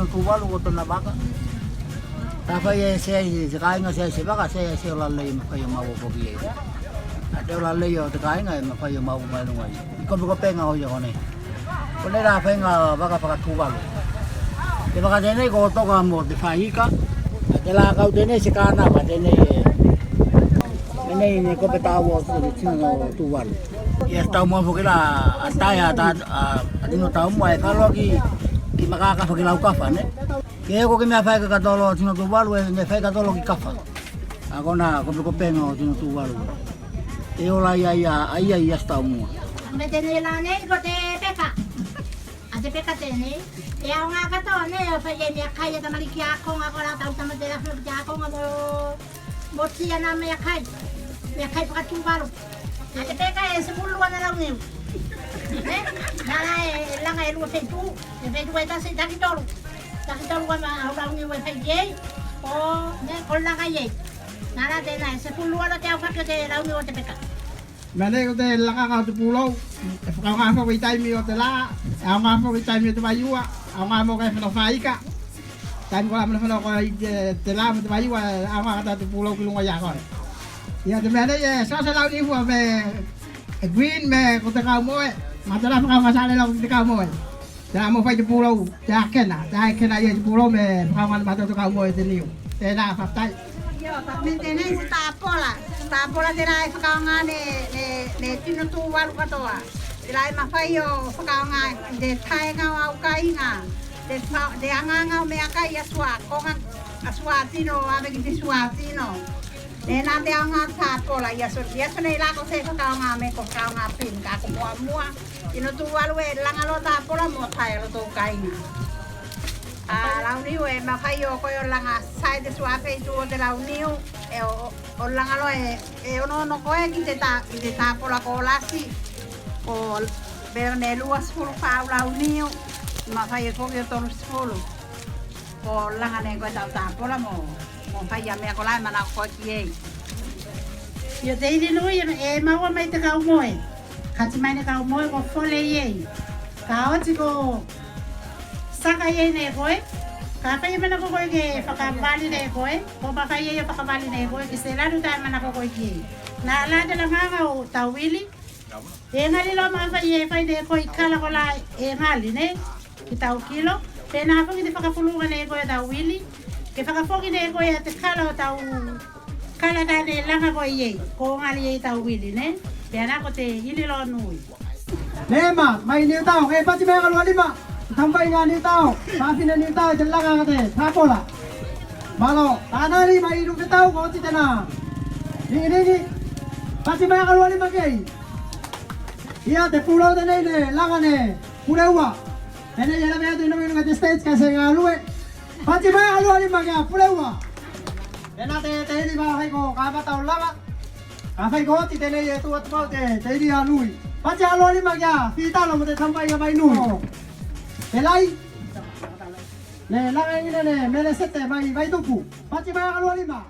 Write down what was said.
tinutuwa luto na baka. Tapos siya kaya nga siya baka siya lalay kayo mabubugi. At lalay yo kaya nga kayo mabubugi. Ikaw ko penga ko yo ne. Kung nila penga baka pakatuwa. Di baka dene ko to ka mo di fahika. Dela kau dene si kana ba dene. Ini ko betawo sino tuwal. Ya tahu mo bukila ataya adino tahu mo ay kalau ki makakapaglaw kafa ne. Kaya ko kimi afay ka katolo sino tuwal we ne fay katolo ki kafa. Ako na ko pengo sino tuwal. Iyo la ya tahu mo. Me tene la ne ko te peka. Ate peka tene. Ya nga ka to ne fa ye mi kaya ta maliki ako nga ko la tahu sama de la flor de ako nga mo siya na me kaya. Ya kaya pakatuwalo. Ate peka 10 na lang niyo. Nala lang ay luwa fetu. Fetu ay tasi dakitolo. Dakitolo ka mahulaw niyo ay fay. O ne ko lang ay. Nala de na 10 na tayo ka de law niyo ate peka. Mane ko de laka ka tupulo. Kau nga mo kay time yo tela. Ang nga mo kay time yo tumayua. Ang nga mo kay faika. Time ko lang ko tela mo tumayua. Ang nga ka tupulo kulong ay ako. Ya de mane ye sa law ni huwa me green me ko ta ka mo e. Matala ka masala law ti ka mo e. Da mo fay tupulo. Da kena ye tupulo me ka man mato ka mo e de niyo. Te na patay. Yo, pagmintene si tapola. Tapola diray pagkaunga ne tinutuwal ka to ah. Diray mafayo pagkaunga de kaya nga au kai nga. De anga me akai aswa ko nga aswa tino ame ki aswa tino. De nate anga tapola yaso ne la ko se pagkaunga me ko kaunga pin ka ko mua. Tinutuwal we langalo tapola mo kaya lo to kai nga. Launiu mafayo ko yung langa side swape ito de launiu o langa lo no ko kite tapo la ko lasi o berne luas full pa launiu mafayo ko yung tonos full o langa ne ko tapo la mo faya me ko la mana ko kie yo te ni no mawa mai te ka mo kati mai ne ka mo ko fole ye ka o tiko saka ye ne koe kapa ye mana ko koe ke pakabali ne koe ko baka ye pakabali ne koe ke sela du ta mana ko koe ki na la de la nganga o tawili e ngali lo ma fa ye fa de koe kala ko la e ngali ne ki tau kilo te na fa ki pakapulunga ne koe tawili ke pakafoki ne koe te kala o tau kala da ne langa koe ye ko ngali ye tawili ne te na ko te ili lo nui Lema, may niyo tao, kaya pati may kalwa lima. Tambay nga niyo tao, sabi na niyo tao, dyan lang ang kate, tapola. Malo, tanali, may ilong ka tao, konti ka na. Ini, pati may kalwa lima kay. Iya, te pulaw na na, langan pulewa. Tena yala may ato inamin ng stage kasi nga luwe. Pati may kalwa lima kaya, pulewa. Tena te di ba kay ko, kabataw lama. Kafay ko, titele ito at po, te di aluy. Pati alo ni magya, kita lo mo te sampay ka may nuy. Telay. Ne, langay ni ne, mele sete may tupu. Pati may alo lima.